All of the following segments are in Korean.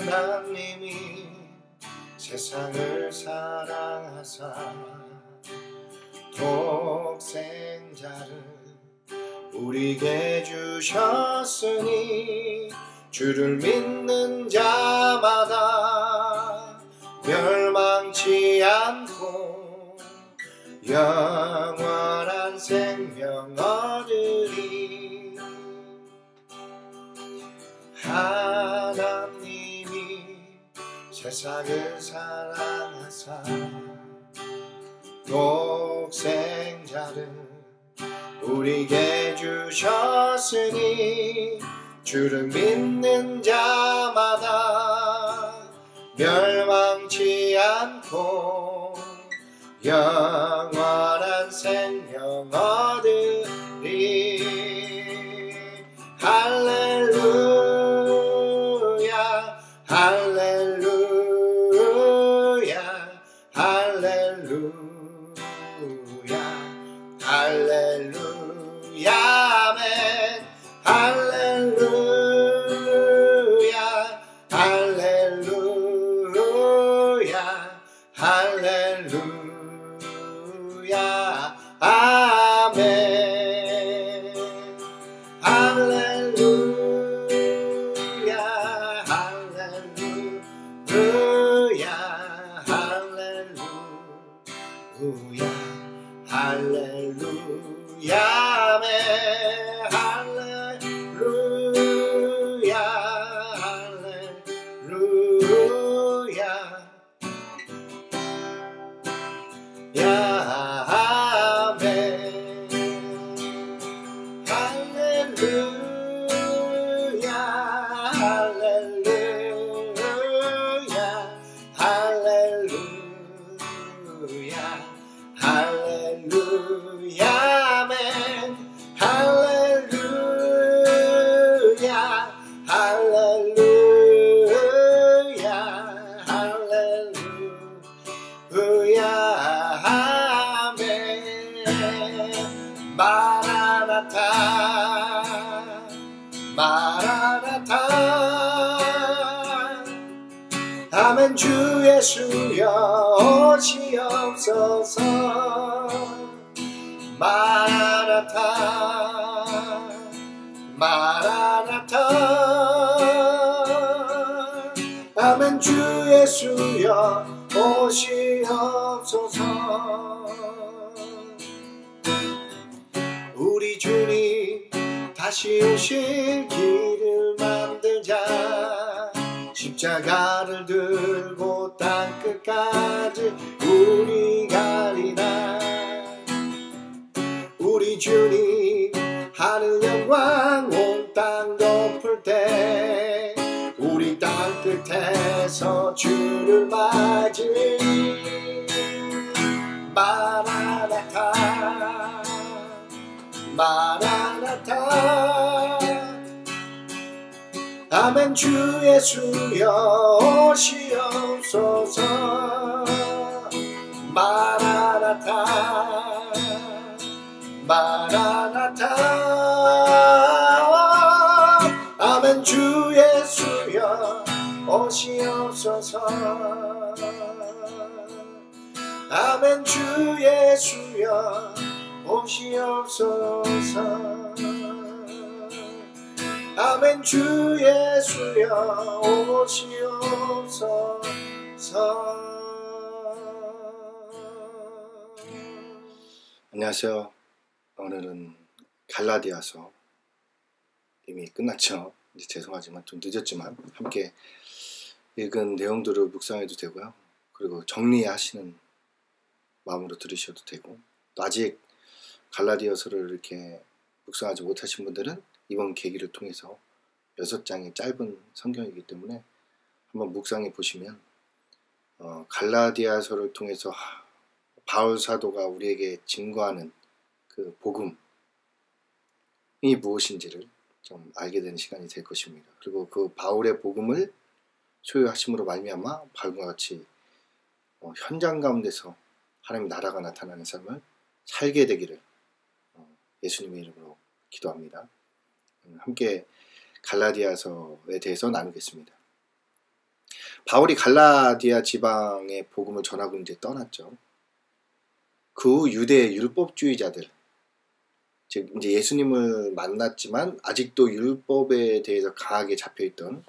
하나님이 세상을 사랑하사 독생자를 우리에게 주셨으니 주를 믿는 자마다 멸망치 않고 영원한 생명 얻으리. 하나님이 세상을 사랑하사 독생자를 우리에게 주셨으니 주를 믿는 자마다 멸망치 않고 영원한 생명 얻으리. 할렐루야 할렐루야 할렐루야 할렐루야 아멘. 할렐루야 할렐루야 할렐루야 아멘. 할렐루야 할렐루야 할렐루야 할렐루야 아멘. 할렐루야 할렐루야 야 아멘. 할렐루야 할렐루야 할렐루야 할렐루야 아멘. 할렐루야 할렐루야 할렐루야 아멘. 마라나타 마라나타 아멘. 주 예수여 오시옵소서. 마라나타 마라나타 아멘. 주 예수여 오시옵소서. 우리 주님 다시 오실 길을 만들자. 십자가를 들고 땅끝까지 우리 가리라. 우리 주님 하늘 영광 온 땅 덮을 때 우리 땅끝에서 주를 맞으리. 마라나타 마라나타 아멘. 주 예수여 오시옵소서. 마라나타 마라나타 아멘. 주 예수여 오시옵소서. 아멘. 주 예수여 오시옵소서. 아멘. 주 예수여 오시옵소서. 안녕하세요. 오늘은 갈라디아서 이미 끝났죠. 이제 죄송하지만 좀 늦었지만 함께 읽은 내용들을 묵상해도 되고요. 그리고 정리하시는 마음으로 들으셔도 되고, 또 아직 갈라디아서를 이렇게 묵상하지 못하신 분들은 이번 계기를 통해서 6장의 짧은 성경이기 때문에 한번 묵상해 보시면 갈라디아서를 통해서 바울 사도가 우리에게 증거하는 그 복음이 무엇인지를 좀 알게 되는 시간이 될 것입니다. 그리고 그 바울의 복음을 소유하심으로 말미암아 바울과 같이 현장 가운데서 하나님의 나라가 나타나는 삶을 살게 되기를 예수님의 이름으로 기도합니다. 함께 갈라디아서에 대해서 나누겠습니다. 바울이 갈라디아 지방의 복음을 전하고 이제 떠났죠. 그 후 유대 율법주의자들, 즉 이제 예수님을 만났지만 아직도 율법에 대해서 강하게 잡혀있던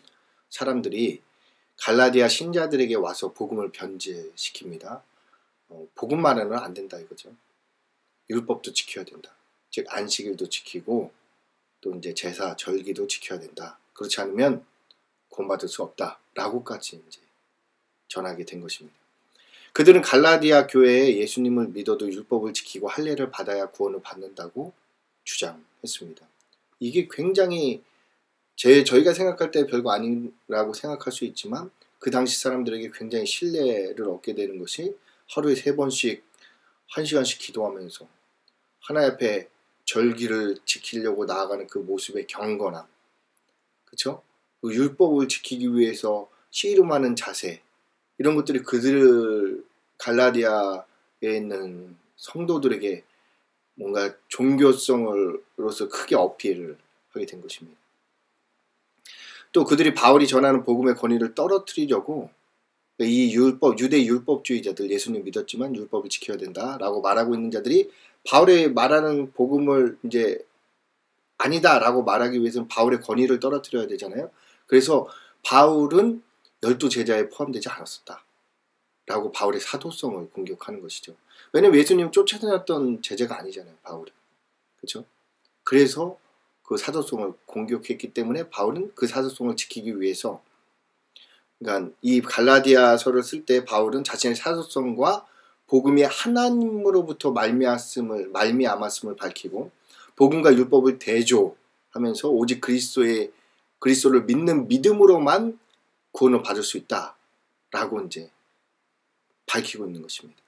사람들이 갈라디아 신자들에게 와서 복음을 변제시킵니다. 복음만으로는 안 된다 이거죠. 율법도 지켜야 된다. 즉 안식일도 지키고 또 이제 제사, 절기도 지켜야 된다. 그렇지 않으면 구원받을 수 없다라고까지 이제 전하게 된 것입니다. 그들은 갈라디아 교회에 예수님을 믿어도 율법을 지키고 할례를 받아야 구원을 받는다고 주장했습니다. 이게 굉장히 저희가 생각할 때 별거 아니라고 생각할 수 있지만 그 당시 사람들에게 굉장히 신뢰를 얻게 되는 것이 하루에 3번씩 1시간씩 기도하면서 하나님 앞에 절기를 지키려고 나아가는 그 모습의 경건함, 그렇죠? 그 율법을 지키기 위해서 씨름하는 자세, 이런 것들이 그들 갈라디아에 있는 성도들에게 뭔가 종교성으로서 크게 어필을 하게 된 것입니다. 또 그들이 바울이 전하는 복음의 권위를 떨어뜨리려고 이 유대 율법주의자들, 예수님 믿었지만 율법을 지켜야 된다라고 말하고 있는 자들이 바울의 말하는 복음을 이제 아니다라고 말하기 위해서는 바울의 권위를 떨어뜨려야 되잖아요. 그래서 바울은 12제자에 포함되지 않았었다 라고 바울의 사도성을 공격하는 것이죠. 왜냐면 예수님 쫓아다녔던 제자가 아니잖아요, 바울은. 그렇죠? 그래서 그 사도성을 공격했기 때문에 바울은 그 사도성을 지키기 위해서, 그러니까 이 갈라디아서를 쓸 때 바울은 자신의 사도성과 복음이 하나님으로부터 말미암았음을 밝히고 복음과 율법을 대조하면서 오직 그리스도를 믿는 믿음으로만 구원을 받을 수 있다라고 이제 밝히고 있는 것입니다.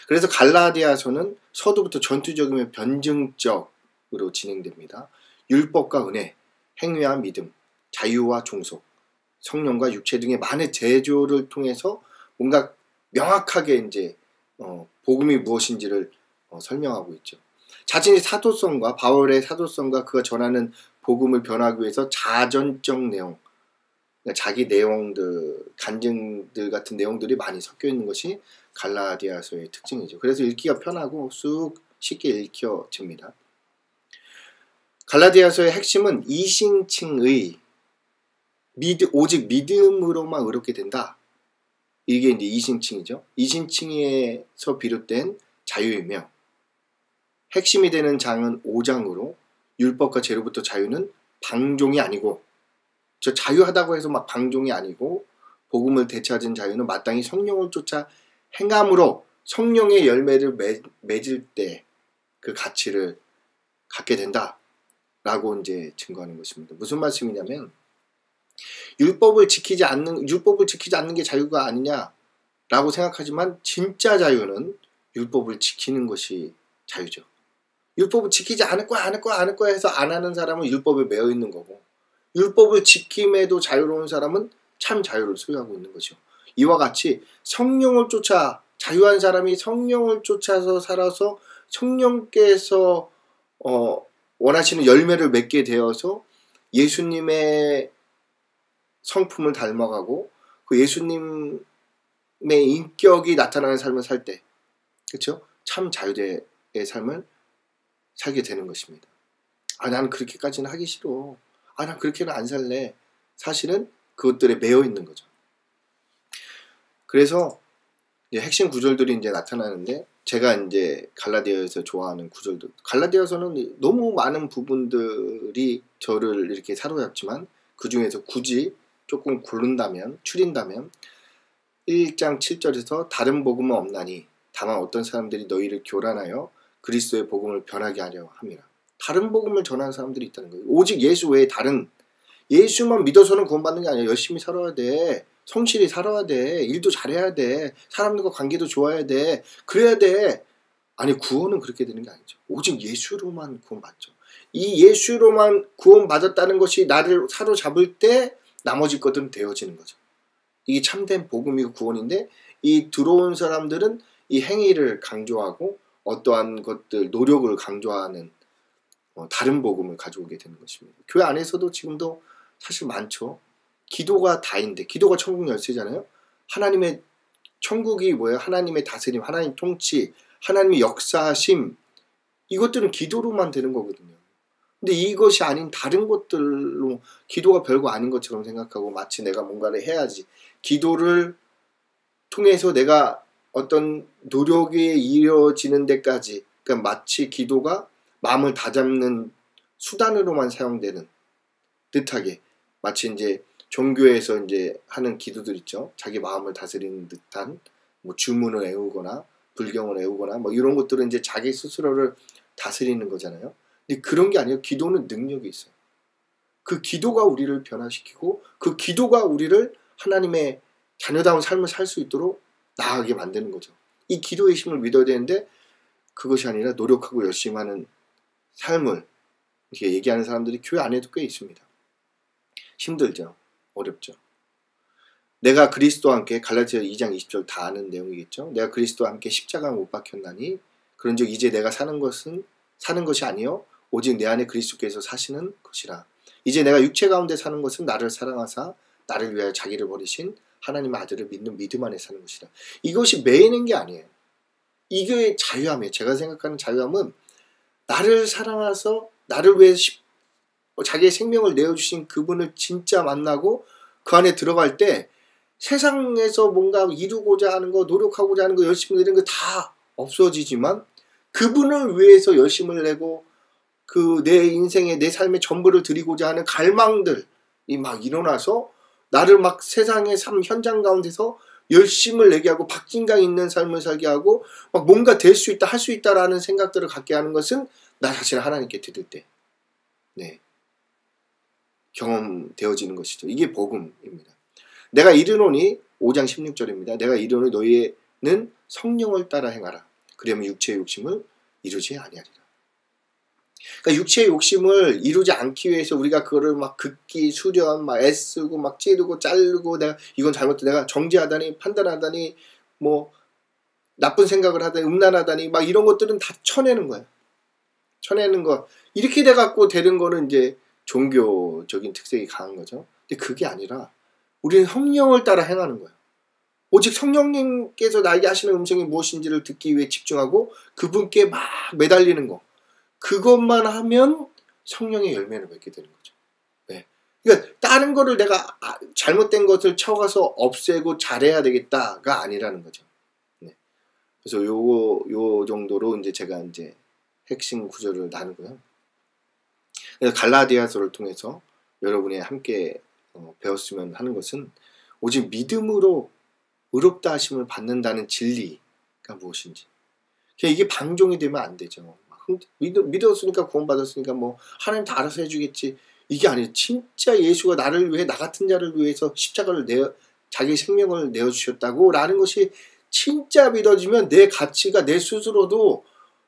그래서 갈라디아서는 서두부터 전투적이며 변증적으로 진행됩니다. 율법과 은혜, 행위와 믿음, 자유와 종속, 성령과 육체 등의 많은 제조를 통해서 뭔가 명확하게 이제 복음이 무엇인지를 설명하고 있죠. 자신의 사도성과 바울의 사도성과 그가 전하는 복음을 변하기 위해서 자전적 내용, 그러니까 자기 내용들, 간증들 같은 내용들이 많이 섞여 있는 것이 갈라디아서의 특징이죠. 그래서 읽기가 편하고 쑥 쉽게 읽혀집니다. 갈라디아서의 핵심은 이신칭의 오직 믿음으로만 의롭게 된다. 이게 이제 이신칭이죠. 이신칭에서 비롯된 자유이며 핵심이 되는 장은 5장으로 율법과 죄로부터 자유는 방종이 아니고, 저 자유하다고 해서 막 방종이 아니고 복음을 되찾은 자유는 마땅히 성령을 쫓아 행함으로 성령의 열매를 맺을 때 그 가치를 갖게 된다라고 이제 증거하는 것입니다. 무슨 말씀이냐면 율법을 지키지 않는 게 자유가 아니냐라고 생각하지만 진짜 자유는 율법을 지키는 것이 자유죠. 율법을 지키지 않을 거야 해서 안 하는 사람은 율법에 매여 있는 거고, 율법을 지킴에도 자유로운 사람은 참 자유를 소유하고 있는 것이죠. 이와 같이 성령을 쫓아 자유한 사람이 성령을 쫓아서 살아서 성령께서 원하시는 열매를 맺게 되어서 예수님의 성품을 닮아가고 그 예수님의 인격이 나타나는 삶을 살 때, 그렇죠? 참 자유의 삶을 살게 되는 것입니다. 나는 그렇게까지는 하기 싫어. 난 그렇게는 안 살래. 사실은 그것들에 매여 있는 거죠. 그래서 이제 핵심 구절들이 이제 나타나는데, 제가 이제 갈라디아에서 좋아하는 구절들, 갈라디아서는 너무 많은 부분들이 저를 이렇게 사로잡지만 그 중에서 굳이 조금 추린다면 1장 7절에서 다른 복음은 없나니 다만 어떤 사람들이 너희를 교란하여 그리스도의 복음을 변하게 하려 함이라. 다른 복음을 전하는 사람들이 있다는 거예요. 오직 예수 외에 다른, 예수만 믿어서는 구원받는 게 아니라 열심히 살아야 돼. 성실히 살아야 돼. 일도 잘해야 돼. 사람들과 관계도 좋아야 돼. 그래야 돼. 아니, 구원은 그렇게 되는 게 아니죠. 오직 예수로만 구원받죠. 이 예수로만 구원받았다는 것이 나를 사로잡을 때 나머지 것들은 되어지는 거죠. 이게 참된 복음이고 구원인데, 이 들어온 사람들은 이 행위를 강조하고 어떠한 것들, 노력을 강조하는 다른 복음을 가져오게 되는 것입니다. 교회 안에서도 지금도 사실 많죠. 기도가 다인데, 기도가 천국 열쇠잖아요. 하나님의 천국이 뭐예요? 하나님의 다스림, 하나님 통치, 하나님의 역사하심, 이것들은 기도로만 되는 거거든요. 근데 이것이 아닌 다른 것들로 기도가 별거 아닌 것처럼 생각하고 마치 내가 뭔가를 해야지, 기도를 통해서 내가 어떤 노력이 이루어지는 데까지, 그러니까 마치 기도가 마음을 다잡는 수단으로만 사용되는 듯하게, 마치 이제 종교에서 이제 하는 기도들 있죠. 자기 마음을 다스리는 듯한 뭐 주문을 외우거나 불경을 외우거나 뭐 이런 것들은 이제 자기 스스로를 다스리는 거잖아요. 근데 그런 게 아니에요. 기도는 능력이 있어요. 그 기도가 우리를 변화시키고 그 기도가 우리를 하나님의 자녀다운 삶을 살 수 있도록 나아가게 만드는 거죠. 이 기도의 힘을 믿어야 되는데 그것이 아니라 노력하고 열심히 하는 삶을 이렇게 얘기하는 사람들이 교회 안에도 꽤 있습니다. 힘들죠. 어렵죠. 내가 그리스도와 함께, 갈라디아 2장 20절 다 아는 내용이겠죠. 내가 그리스도와 함께 십자가에 못 박혔나니 그런즉 이제 내가 사는 것이 아니요 오직 내 안에 그리스도께서 사시는 것이라. 이제 내가 육체 가운데 사는 것은 나를 사랑하사 나를 위하여 자기를 버리신 하나님의 아들을 믿는 믿음 안에 사는 것이라. 이것이 매이는 게 아니에요. 이게 자유함이에요. 제가 생각하는 자유함은 나를 사랑하서 나를 위해 자기의 생명을 내어주신 그분을 진짜 만나고 그 안에 들어갈 때 세상에서 뭔가 이루고자 하는 거, 노력하고자 하는 거, 열심히 내는 거 다 없어지지만 그분을 위해서 열심을 내고 그 내 인생에 내 삶의 전부를 드리고자 하는 갈망들이 막 일어나서 나를 막 세상의 삶 현장 가운데서 열심을 내게 하고 박진감 있는 삶을 살게 하고 막 뭔가 될 수 있다, 할 수 있다라는 생각들을 갖게 하는 것은 나 자신을 하나님께 드릴 때 경험되어지는 것이죠. 이게 복음입니다. 내가 이르노니 5장 16절입니다. 내가 이르노니 너희는 성령을 따라 행하라. 그러면 육체의 욕심을 이루지 아니하리라. 그러니까 육체의 욕심을 이루지 않기 위해서 우리가 그거를 막 극기 수련 막 애쓰고 막 찌르고 자르고 내가 이건 잘못돼 내가 정죄하다니 판단하다니 뭐 나쁜 생각을 하다니 음란하다니 막 이런 것들은 다 쳐내는 거예요. 쳐내는 거 이렇게 돼갖고 되는 거는 이제 종교적인 특색이 강한 거죠. 근데 그게 아니라 우리는 성령을 따라 행하는 거예요. 오직 성령님께서 나에게 하시는 음성이 무엇인지를 듣기 위해 집중하고 그분께 막 매달리는 거. 그것만 하면 성령의 열매를 맺게 되는 거죠. 네. 그러니까 다른 거를 내가 잘못된 것을 쳐가서 없애고 잘해야 되겠다가 아니라는 거죠. 네. 그래서 요 정도로 이제 제가 이제 핵심 구절을 나누고요. 그래서 갈라디아서를 통해서 여러분이 함께 배웠으면 하는 것은 오직 믿음으로 의롭다 하심을 받는다는 진리가 무엇인지. 이게 방종이 되면 안 되죠. 믿었으니까 구원받았으니까 뭐 하나님 다 알아서 해주겠지. 이게 아니에요. 진짜 예수가 나를 위해 나 같은 자를 위해서 십자가를 자기 생명을 내어주셨다고 라는 것이 진짜 믿어지면 내 가치가 내 스스로도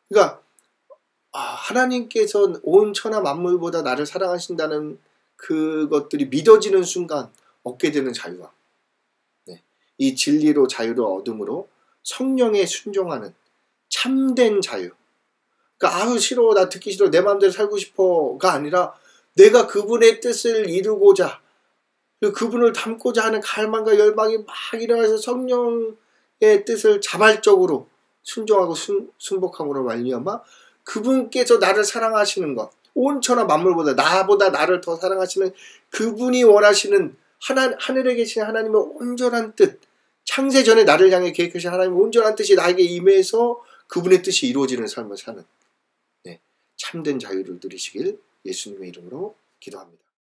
그러니까 하나님께서 온 천하 만물보다 나를 사랑하신다는 그것들이 믿어지는 순간 얻게 되는 자유함. 네. 이 진리로 자유를 얻음으로 성령에 순종하는 참된 자유. 그러니까 싫어 나 듣기 싫어 내 마음대로 살고 싶어가 아니라 내가 그분의 뜻을 이루고자 그분을 닮고자 하는 갈망과 열망이 막 일어나서 성령의 뜻을 자발적으로 순종하고 순복함으로 말미암아 그분께서 나를 사랑하시는 것 온 천하 만물보다 나보다 나를 더 사랑하시는 그분이 원하시는 하늘에 계신 하나님의 온전한 뜻 창세 전에 나를 향해 계획하신 하나님의 온전한 뜻이 나에게 임해서 그분의 뜻이 이루어지는 삶을 사는 참된 자유를 누리시길 예수님의 이름으로 기도합니다.